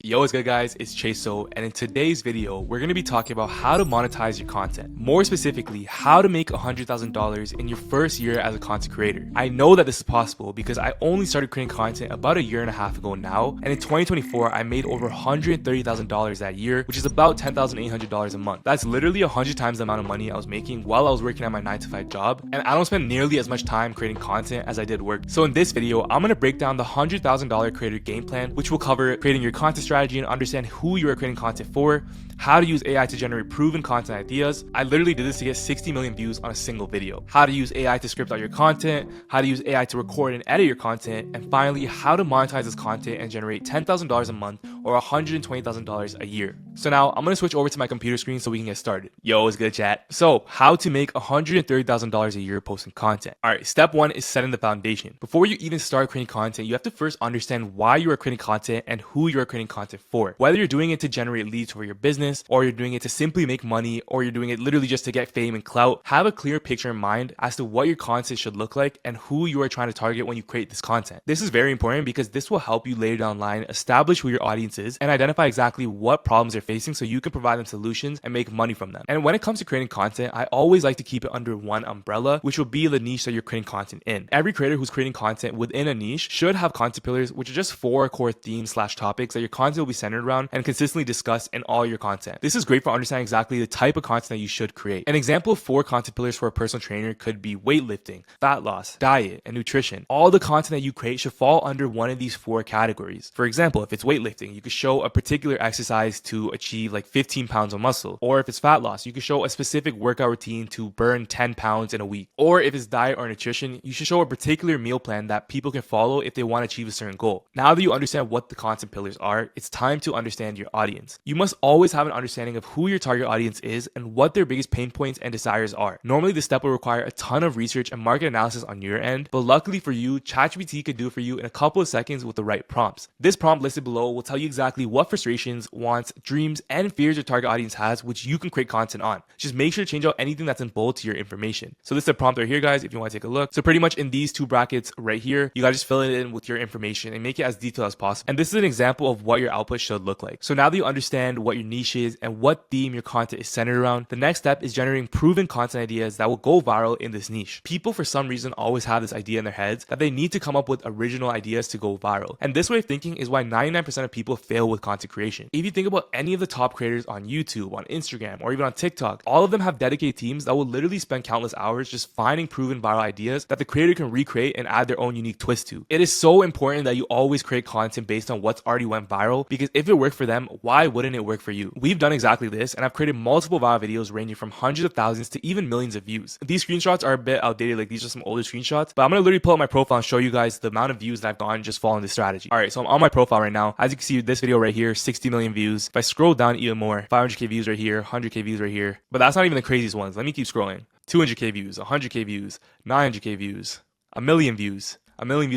Yo, what's good guys, it's Chaso, and in today's video, we're going to be talking about how to monetize your content. More specifically, how to make $100,000 in your first year as a content creator. I know that this is possible because I only started creating content about a year and a half ago now, and in 2024, I made over $130,000 that year, which is about $10,800 a month. That's literally 100 times the amount of money I was making while I was working at my 9-to-5 job, and I don't spend nearly as much time creating content as I did work. So in this video, I'm going to break down the $100,000 creator game plan, which will cover creating your content strategy and understand who you are creating content for, how to use AI to generate proven content ideas. I literally did this to get 60 million views on a single video. How to use AI to script out your content, how to use AI to record and edit your content, and finally, how to monetize this content and generate $10,000 a month or $120,000 a year. So now I'm going to switch over to my computer screen so we can get started. Yo, what's good, chat? So how to make $130,000 a year posting content. All right, step one is setting the foundation. Before you even start creating content, you have to first understand why you are creating content and who you are creating content for. Whether you're doing it to generate leads for your business, or you're doing it to simply make money, or you're doing it literally just to get fame and clout, have a clear picture in mind as to what your content should look like and who you are trying to target when you create this content. This is very important because this will help you later down the line establish who your audience is and identify exactly what problems they're facing so you can provide them solutions and make money from them. And when it comes to creating content, I always like to keep it under one umbrella, which will be the niche that you're creating content in. Every creator who's creating content within a niche should have content pillars, which are just 4 core themes / topics that your content will be centered around and consistently discussed in all your content. This is great for understanding exactly the type of content that you should create. An example of 4 content pillars for a personal trainer could be weightlifting, fat loss, diet, and nutrition. All the content that you create should fall under one of these 4 categories. For example, if it's weightlifting, you could show a particular exercise to achieve like 15 pounds of muscle. Or if it's fat loss, you could show a specific workout routine to burn 10 pounds in a week. Or if it's diet or nutrition, you should show a particular meal plan that people can follow if they want to achieve a certain goal. Now that you understand what the content pillars are, it's time to understand your audience. You must always have an understanding of who your target audience is and what their biggest pain points and desires are. Normally, this step will require a ton of research and market analysis on your end, but luckily for you, ChatGPT could do it for you in a couple of seconds with the right prompts. This prompt listed below will tell you exactly what frustrations, wants, dreams, and fears your target audience has, which you can create content on. Just make sure to change out anything that's in bold to your information. So this is a prompt right here, guys, if you want to take a look. So pretty much in these 2 brackets right here, you gotta just fill it in with your information and make it as detailed as possible. And this is an example of what your output should look like. So now that you understand what your niche is and what theme your content is centered around, the next step is generating proven content ideas that will go viral in this niche. People, for some reason, always have this idea in their heads that they need to come up with original ideas to go viral. And this way of thinking is why 99% of people fail with content creation. If you think about any of the top creators on YouTube, on Instagram, or even on TikTok, all of them have dedicated teams that will literally spend countless hours just finding proven viral ideas that the creator can recreate and add their own unique twist to. It is so important that you always create content based on what's already went viral, because if it worked for them, why wouldn't it work for you? We've done exactly this, and I've created multiple viral videos ranging from hundreds of thousands to even millions of views. These screenshots are a bit outdated, like these are some older screenshots, but I'm gonna literally pull up my profile and show you guys the amount of views that I've gotten just following this strategy. Alright, so I'm on my profile right now. As you can see, this video right here, 60 million views. If I scroll down even more, 500k views right here, 100k views right here. But that's not even the craziest ones. Let me keep scrolling. 200k views, 100k views, 900k views, a million views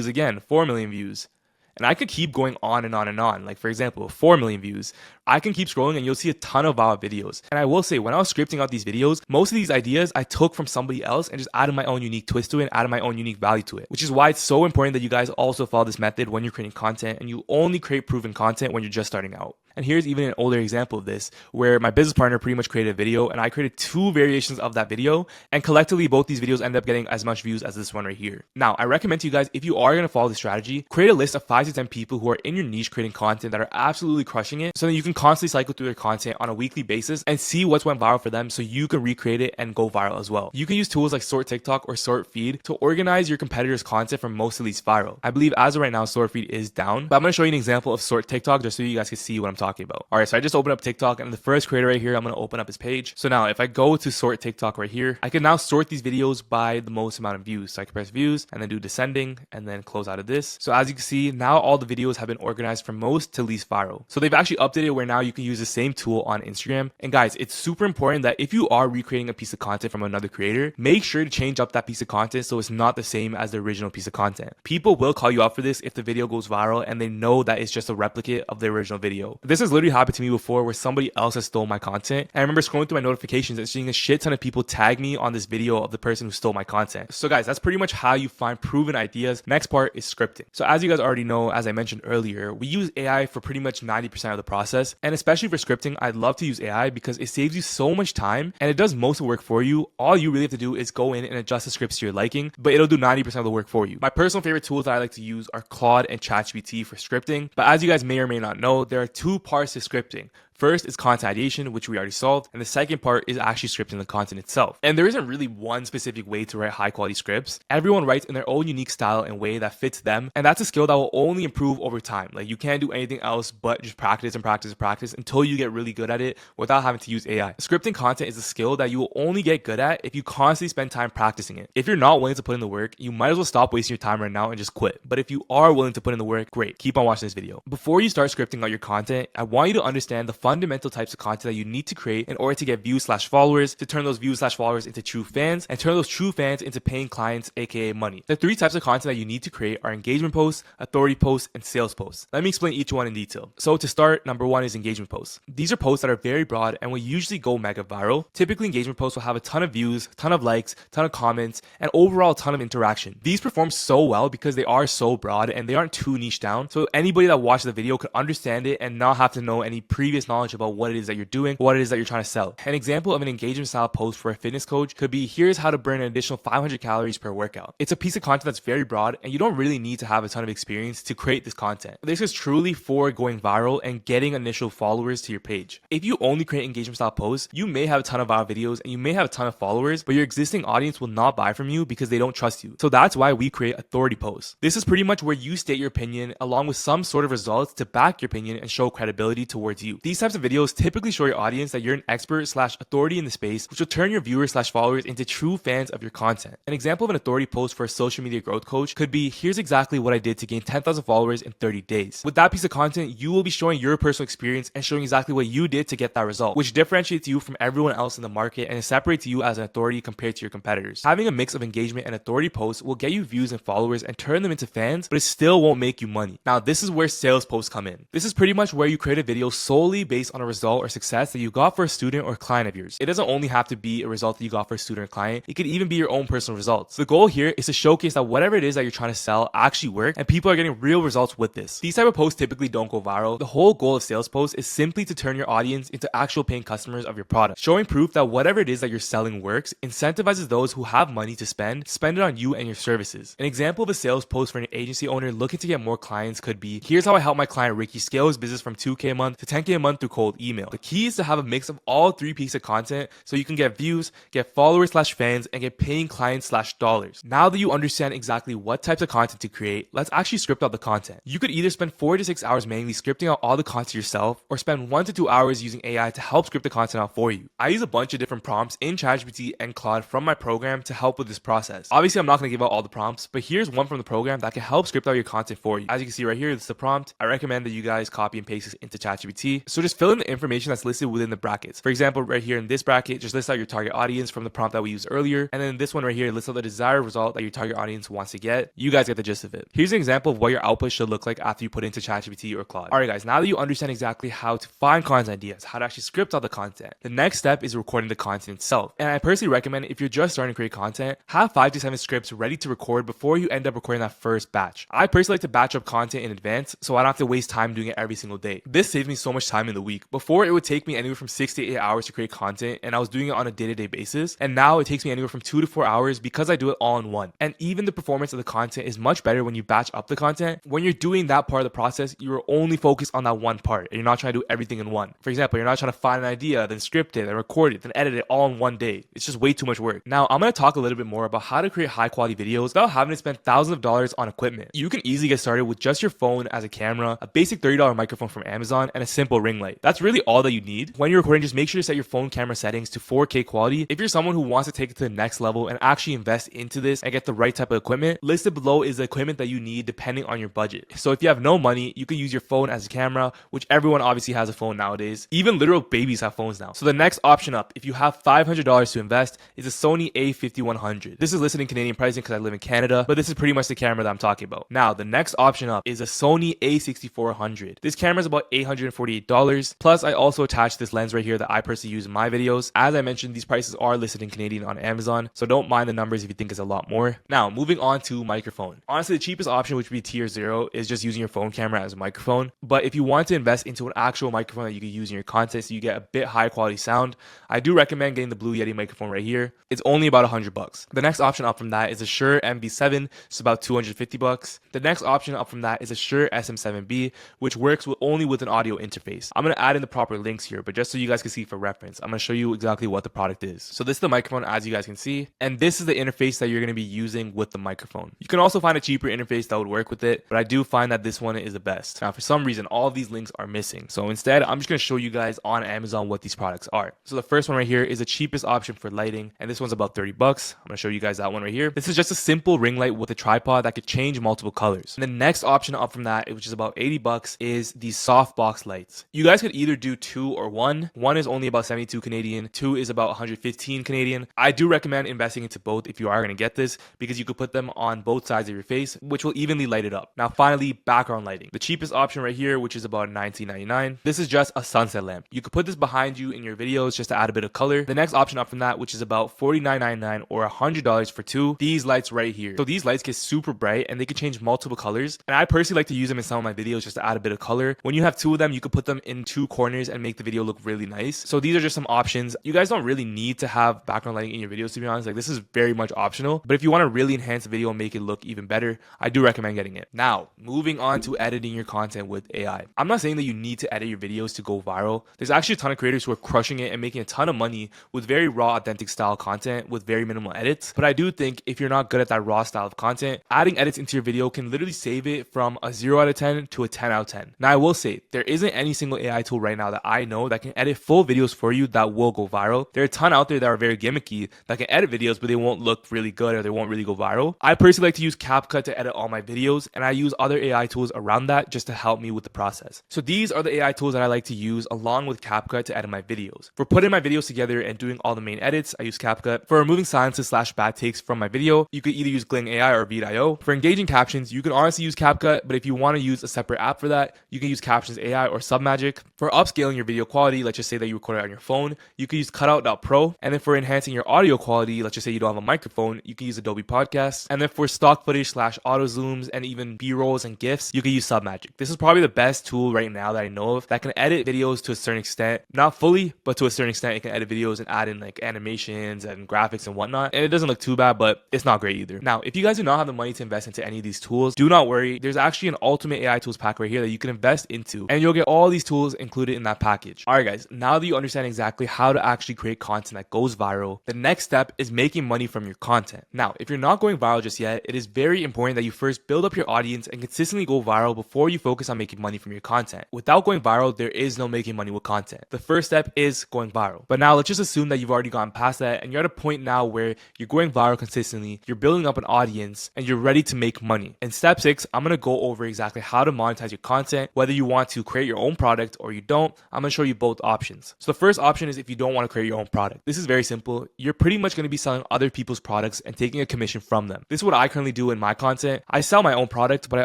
again, 4 million views. And I could keep going on and on and on. Like for example, 4 million views. I can keep scrolling and you'll see a ton of viral videos. And I will say, when I was scripting out these videos, most of these ideas I took from somebody else and just added my own unique twist to it and added my own unique value to it. Which is why it's so important that you guys also follow this method when you're creating content, and you only create proven content when you're just starting out. And here's even an older example of this, where my business partner pretty much created a video and I created 2 variations of that video, and collectively both these videos ended up getting as much views as this one right here. Now, I recommend to you guys, if you are going to follow this strategy, create a list of 5 to 10 people who are in your niche creating content that are absolutely crushing it, so that you can constantly cycle through their content on a weekly basis and see what's went viral for them so you can recreate it and go viral as well. You can use tools like Sort TikTok or Sort Feed to organize your competitors' content from most of these viral. I believe as of right now, Sort Feed is down, but I'm going to show you an example of Sort TikTok just so you guys can see what I'm talking about. Alright, so I just opened up TikTok, and the first creator right here, I'm going to open up his page. So now if I go to Sort TikTok right here, I can now sort these videos by the most amount of views. So I can press views and then do descending and then close out of this. So as you can see, now all the videos have been organized from most to least viral. So they've actually updated where now you can use the same tool on Instagram. And guys, it's super important that if you are recreating a piece of content from another creator, make sure to change up that piece of content so it's not the same as the original piece of content. People will call you out for this if the video goes viral and they know that it's just a replicate of the original video. This This has literally happened to me before where somebody else has stole my content. And I remember scrolling through my notifications and seeing a shit ton of people tag me on this video of the person who stole my content. So guys, that's pretty much how you find proven ideas. Next part is scripting. So as you guys already know, as I mentioned earlier, we use AI for pretty much 90% of the process. And especially for scripting, I'd love to use AI because it saves you so much time and it does most of the work for you. All you really have to do is go in and adjust the scripts to your liking, but it'll do 90% of the work for you. My personal favorite tools that I like to use are Claude and ChatGPT for scripting. But as you guys may or may not know, there are two parts to scripting. First is content ideation, which we already solved, and the second part is actually scripting the content itself. And there isn't really one specific way to write high quality scripts. Everyone writes in their own unique style and way that fits them, and that's a skill that will only improve over time. Like you can't do anything else but just practice and practice and practice until you get really good at it without having to use AI. Scripting content is a skill that you will only get good at if you constantly spend time practicing it. If you're not willing to put in the work, you might as well stop wasting your time right now and just quit. But if you are willing to put in the work, great, keep on watching this video. Before you start scripting out your content, I want you to understand the fundamental types of content that you need to create in order to get views/followers, to turn those views/followers into true fans, and turn those true fans into paying clients, aka money. The three types of content that you need to create are engagement posts, authority posts, and sales posts. Let me explain each one in detail. So to start, number one is engagement posts. These are posts that are very broad and will usually go mega viral. Typically, engagement posts will have a ton of views, ton of likes, ton of comments, and overall a ton of interaction. These perform so well because they are so broad and they aren't too niche down, so anybody that watches the video could understand it and not have to know any previous knowledge about what it is that you're doing, what it is that you're trying to sell. An example of an engagement style post for a fitness coach could be, here's how to burn an additional 500 calories per workout. It's a piece of content that's very broad and you don't really need to have a ton of experience to create this content. This is truly for going viral and getting initial followers to your page. If you only create engagement style posts, you may have a ton of viral videos and you may have a ton of followers, but your existing audience will not buy from you because they don't trust you. So that's why we create authority posts. This is pretty much where you state your opinion along with some sort of results to back your opinion and show credibility towards you. These types of videos typically show your audience that you're an expert/authority in the space, which will turn your viewers/followers into true fans of your content. An example of an authority post for a social media growth coach could be, here's exactly what I did to gain 10,000 followers in 30 days. With that piece of content, you will be showing your personal experience and showing exactly what you did to get that result, which differentiates you from everyone else in the market and it separates you as an authority compared to your competitors. Having a mix of engagement and authority posts will get you views and followers and turn them into fans, but it still won't make you money. Now, this is where sales posts come in. This is pretty much where you create a video solely based on a result or success that you got for a student or client of yours. It doesn't only have to be a result that you got for a student or client. It could even be your own personal results. The goal here is to showcase that whatever it is that you're trying to sell actually works and people are getting real results with this. These type of posts typically don't go viral. The whole goal of sales posts is simply to turn your audience into actual paying customers of your product. Showing proof that whatever it is that you're selling works incentivizes those who have money to spend it on you and your services. An example of a sales post for an agency owner looking to get more clients could be, here's how I help my client Ricky scale his business from 2K a month to 10K a month through cold email. The key is to have a mix of all three pieces of content so you can get views, get followers/fans, and get paying clients/dollars. Now that you understand exactly what types of content to create, let's actually script out the content. You could either spend 4 to 6 hours manually scripting out all the content yourself or spend 1 to 2 hours using AI to help script the content out for you. I use a bunch of different prompts in ChatGPT and Claude from my program to help with this process. Obviously, I'm not going to give out all the prompts, but here's one from the program that can help script out your content for you. As you can see right here, this is the prompt. I recommend that you guys copy and paste this into ChatGPT. So just fill in the information that's listed within the brackets. For example, right here in this bracket, just list out your target audience from the prompt that we used earlier. And then this one right here, list out the desired result that your target audience wants to get. You guys get the gist of it. Here's an example of what your output should look like after you put it into ChatGPT or Claude. Alright guys, now that you understand exactly how to find content ideas, how to actually script out the content, the next step is recording the content itself. And I personally recommend, if you're just starting to create content, have 5 to 7 scripts ready to record before you end up recording that first batch. I personally like to batch up content in advance so I don't have to waste time doing it every single day. This saves me so much time in the week. Before, it would take me anywhere from 6 to 8 hours to create content and I was doing it on a day-to-day basis, and now it takes me anywhere from 2 to 4 hours because I do it all in one. And even the performance of the content is much better when you batch up the content. When you're doing that part of the process, you're only focused on that one part and you're not trying to do everything in one. For example, you're not trying to find an idea, then script it, then record it, then edit it all in one day. It's just way too much work. Now, I'm going to talk a little bit more about how to create high quality videos without having to spend thousands of dollars on equipment. You can easily get started with just your phone as a camera, a basic $30 microphone from Amazon, and a simple ring light. light. That's really all that you need. When you're recording, just make sure to set your phone camera settings to 4K quality. If you're someone who wants to take it to the next level and actually invest into this and get the right type of equipment, listed below is the equipment that you need depending on your budget. So if you have no money, you can use your phone as a camera, which everyone obviously has a phone nowadays. Even literal babies have phones now. So the next option up, if you have $500 to invest, is a Sony a5100. This is listed in Canadian pricing because I live in Canada, but this is pretty much the camera that I'm talking about. Now, the next option up is a Sony a6400. This camera is about $848. Plus, I also attached this lens right here that I personally use in my videos. As I mentioned, these prices are listed in Canadian on Amazon, so don't mind the numbers if you think it's a lot more. Now, moving on to microphone. Honestly, the cheapest option, which would be tier 0, is just using your phone camera as a microphone. But if you want to invest into an actual microphone that you can use in your content so you get a bit high quality sound, I do recommend getting the Blue Yeti microphone right here. It's only about $100. The next option up from that is a Shure MV7, it's about $250. The next option up from that is a Shure SM7B, which works only with an audio interface. I'm going to add in the proper links here, but just so you guys can see for reference, I'm going to show you exactly what the product is. So this is the microphone, as you guys can see, and this is the interface that you're going to be using with the microphone. You can also find a cheaper interface that would work with it, but I do find that this one is the best. Now, for some reason, all of these links are missing. So instead, I'm just going to show you guys on Amazon what these products are. So the first one right here is the cheapest option for lighting, and this one's about $30. I'm going to show you guys that one right here. This is just a simple ring light with a tripod that could change multiple colors. And the next option up from that, which is about $80, is these softbox lights. You guys could either do 2 or 1. 1 is only about 72 Canadian, 2 is about 115 Canadian. I do recommend investing into both if you are going to get this, because you could put them on both sides of your face, which will evenly light it up. Now finally, background lighting. The cheapest option right here, which is about $19.99. This is just a sunset lamp. You could put this behind you in your videos just to add a bit of color. The next option up from that, which is about $49.99 or $100 for 2, these lights right here. So these lights get super bright and they can change multiple colors, and I personally like to use them in some of my videos just to add a bit of color. When you have 2 of them, you could put them in 2 corners and make the video look really nice. So these are just some options. You guys don't really need to have background lighting in your videos, to be honest. Like, this is very much optional, but if you want to really enhance the video and make it look even better, I do recommend getting it. Now, moving on to editing your content with AI. I'm not saying that you need to edit your videos to go viral. There's actually a ton of creators who are crushing it and making a ton of money with very raw, authentic style content with very minimal edits. But I do think if you're not good at that raw style of content, adding edits into your video can literally save it from a 0 out of 10 to a 10 out of 10. Now, I will say, there isn't any single AI tool right now that I know that can edit full videos for you that will go viral. There are a ton out there that are very gimmicky that can edit videos, but they won't look really good or they won't really go viral. I personally like to use CapCut to edit all my videos, and I use other AI tools around that just to help me with the process. So these are the AI tools that I like to use along with CapCut to edit my videos. For putting my videos together and doing all the main edits, I use CapCut. For removing silences / bad takes from my video, you could either use Gling AI or Beat.io. For engaging captions, you can honestly use CapCut, but if you want to use a separate app for that, you can use Captions AI or Submagic. For upscaling your video quality, let's just say that you record it on your phone, you can use Cutout.pro. And then for enhancing your audio quality, let's just say you don't have a microphone, you can use Adobe Podcasts. And then for stock footage / auto zooms and even B-rolls and GIFs, you can use Submagic. This is probably the best tool right now that I know of that can edit videos to a certain extent. Not fully, but to a certain extent, it can edit videos and add in like animations and graphics and whatnot. And it doesn't look too bad, but it's not great either. Now, if you guys do not have the money to invest into any of these tools, do not worry. There's actually an ultimate AI tools pack right here that you can invest into, and you'll get all these tools included in that package. All right, guys, now that you understand exactly how to actually create content that goes viral, the next step is making money from your content. Now, if you're not going viral just yet, it is very important that you first build up your audience and consistently go viral before you focus on making money from your content. Without going viral, there is no making money with content. The first step is going viral. But now let's just assume that you've already gone past that and you're at a point now where you're going viral consistently, you're building up an audience, and you're ready to make money. In step 6, I'm going to go over exactly how to monetize your content, whether you want to create your own product or you don't. I'm going to show you both options. So the first option is if you don't want to create your own product. This is very simple. You're pretty much going to be selling other people's products and taking a commission from them. This is what I currently do in my content. I sell my own product, but I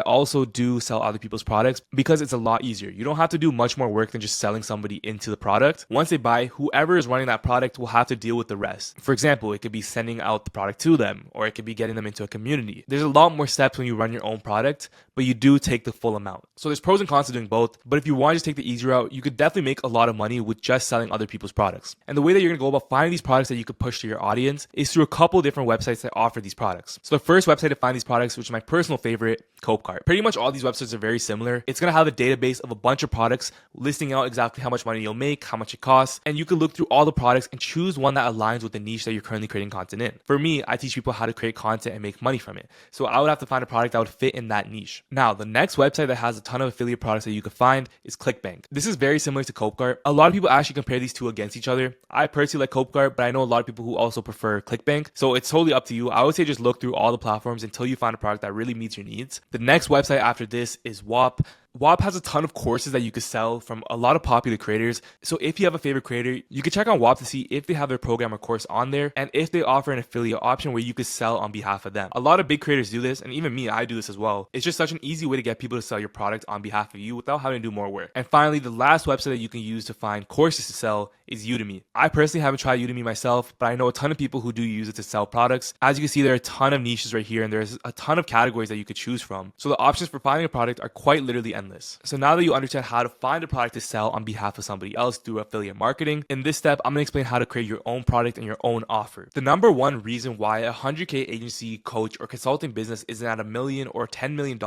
also do sell other people's products because it's a lot easier. You don't have to do much more work than just selling somebody into the product. Once they buy, whoever is running that product will have to deal with the rest. For example, it could be sending out the product to them, or it could be getting them into a community. There's a lot more steps when you run your own product, but you do take the full amount. So there's pros and cons to doing both, but if you want to just take the easy route, you could definitely make a lot of money with just selling other people's products. And the way that you're going to go about finding these products that you could push to your audience is through a couple different websites that offer these products. So the first website to find these products, which is my personal favorite, Copecart. Pretty much all these websites are very similar. It's going to have a database of a bunch of products listing out exactly how much money you'll make, how much it costs, and you can look through all the products and choose one that aligns with the niche that you're currently creating content in. For me, I teach people how to create content and make money from it. So I would have to find a product that would fit in that niche. Now, the next website that has a ton of affiliate products that you could find is ClickBank. This is very similar to Copecart. A lot of people actually compare these two against each other. I personally like Copecart, but I know a lot of people who also prefer ClickBank. So it's totally up to you. I would say just look through all the platforms until you find a product that really meets your needs. The next website after this is WAP. WAP has a ton of courses that you could sell from a lot of popular creators. So if you have a favorite creator, you can check on WAP to see if they have their program or course on there and if they offer an affiliate option where you could sell on behalf of them. A lot of big creators do this, and even me, I do this as well. It's just such an easy way to get people to sell your product on behalf of you without having to do more work. And finally, the last website that you can use to find courses to sell is Udemy. I personally haven't tried Udemy myself, but I know a ton of people who do use it to sell products. As you can see, there are a ton of niches right here, and there's a ton of categories that you could choose from. So the options for finding a product are quite literally endless. So now that you understand how to find a product to sell on behalf of somebody else through affiliate marketing, in this step, I'm going to explain how to create your own product and your own offer. The number one reason why a 100K agency, coach, or consulting business isn't at $1 million or $10 million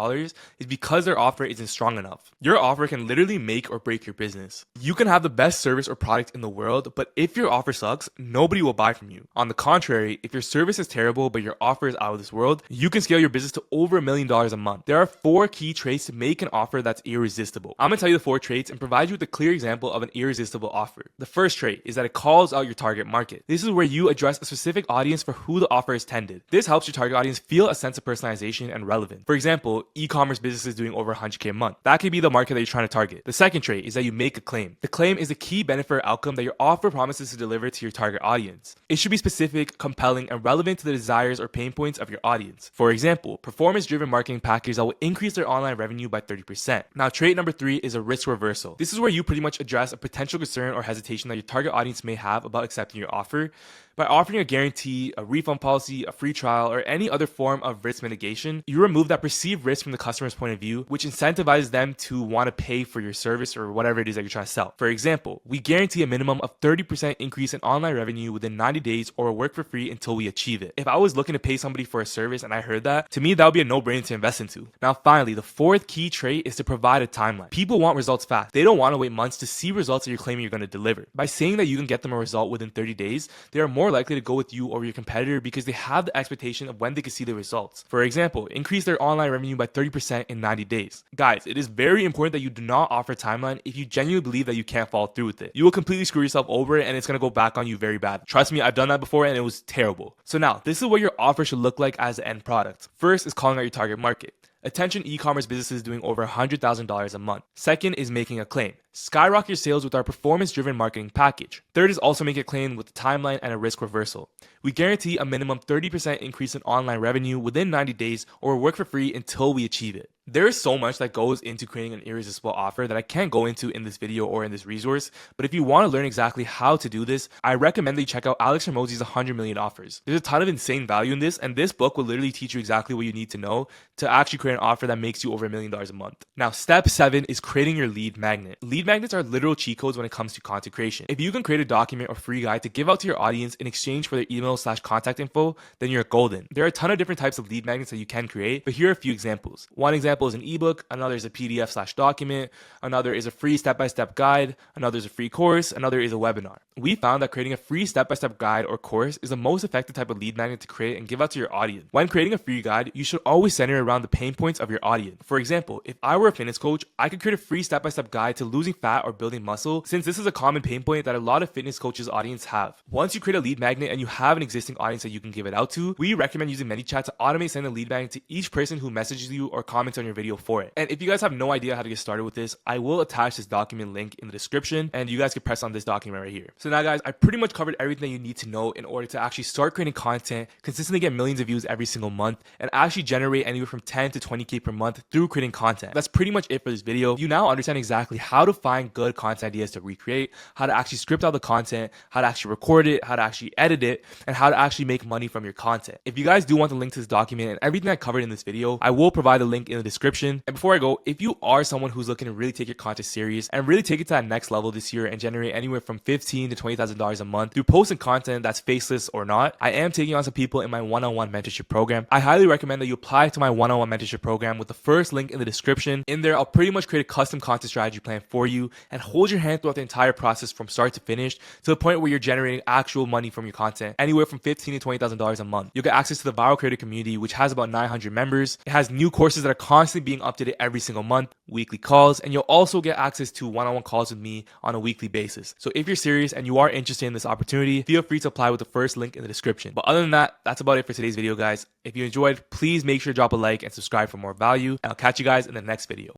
is because their offer isn't strong enough. Your offer can literally make or break your business. You can have the best service or product in the world, but if your offer sucks, nobody will buy from you. On the contrary, if your service is terrible but your offer is out of this world, you can scale your business to over $1 million a month. There are 4 key traits to make an offer that's irresistible. I'm going to tell you the 4 traits and provide you with a clear example of an irresistible offer. The first trait is that it calls out your target market. This is where you address a specific audience for who the offer is intended. This helps your target audience feel a sense of personalization and relevance. For example, e-commerce businesses doing over 100K a month. That could be the market that you're trying to target. The second trait is that you make a claim. The claim is the key benefit or outcome that your offer promises to deliver to your target audience. It should be specific, compelling, and relevant to the desires or pain points of your audience. For example, performance-driven marketing packages that will increase their online revenue by 30%. Now, trait number 3 is a risk reversal. This is where you pretty much address a potential concern or hesitation that your target audience may have about accepting your offer. By offering a guarantee, a refund policy, a free trial, or any other form of risk mitigation, you remove that perceived risk from the customer's point of view, which incentivizes them to want to pay for your service or whatever it is that you're trying to sell. For example, we guarantee a minimum of 30% increase in online revenue within 90 days or work for free until we achieve it. If I was looking to pay somebody for a service and I heard that, to me, that would be a no-brainer to invest into. Now, finally, the 4th key trait is to provide a timeline. People want results fast. They don't want to wait months to see results that you're claiming you're going to deliver. By saying that you can get them a result within 30 days, they are more likely to go with you over your competitor because they have the expectation of when they can see the results. For example, increase their online revenue by 30% in 90 days. Guys, it is very important that you do not offer a timeline if you genuinely believe that you can't follow through with it. You will completely screw yourself over and it's going to go back on you very bad. Trust me, I've done that before and it was terrible. So now, this is what your offer should look like as an end product. First is calling out your target market. Attention e-commerce businesses doing over $100,000 a month. Second is making a claim. Skyrocket your sales with our performance-driven marketing package. Third is also make a claim with a timeline and a risk reversal. We guarantee a minimum 30% increase in online revenue within 90 days or work for free until we achieve it. There is so much that goes into creating an irresistible offer that I can't go into in this video or in this resource, but if you want to learn exactly how to do this, I recommend that you check out Alex Hormozi's 100 Million Offers. There's a ton of insane value in this, and this book will literally teach you exactly what you need to know to actually create an offer that makes you over $1 million a month. Now, step 7 is creating your lead magnet. Lead magnets are literal cheat codes when it comes to content creation. If you can create a document or free guide to give out to your audience in exchange for their email/contact info, then you're golden. There are a ton of different types of lead magnets that you can create, but here are a few examples. One example is an ebook, another is a PDF/document, another is a free step-by-step guide, another is a free course, another is a webinar. We found that creating a free step-by-step guide or course is the most effective type of lead magnet to create and give out to your audience. When creating a free guide, you should always center around the pain points of your audience. For example, if I were a fitness coach, I could create a free step-by-step guide to losing fat or building muscle, since this is a common pain point that a lot of fitness coaches' audience have. Once you create a lead magnet and you have an existing audience that you can give it out to, we recommend using ManyChat to automate sending a lead magnet to each person who messages you or comments on your video for it. And if you guys have no idea how to get started with this, I will attach this document link in the description and you guys can press on this document right here. So now guys, I pretty much covered everything that you need to know in order to actually start creating content, consistently get millions of views every single month, and actually generate anywhere from 10 to 20K per month through creating content. That's pretty much it for this video. You now understand exactly how to find good content ideas to recreate, how to actually script out the content, how to actually record it, how to actually edit it, and how to actually make money from your content. If you guys do want the link to this document and everything I covered in this video, I will provide the link in the description. And before I go, if you are someone who's looking to really take your content serious and really take it to that next level this year and generate anywhere from $15,000 to $20,000 a month through posting content that's faceless or not, I am taking on some people in my one-on-one mentorship program. I highly recommend that you apply to my one-on-one mentorship program with the first link in the description. In there, I'll pretty much create a custom content strategy plan for you and hold your hand throughout the entire process from start to finish to the point where you're generating actual money from your content, anywhere from $15,000 to $20,000 a month. You'll get access to the Viral Creator community, which has about 900 members. It has new courses that are constantly being updated every single month, weekly calls, and you'll also get access to one-on-one calls with me on a weekly basis. So if you're serious and you are interested in this opportunity, feel free to apply with the first link in the description. But other than that, that's about it for today's video, guys. If you enjoyed, please make sure to drop a like and subscribe for more value, and I'll catch you guys in the next video.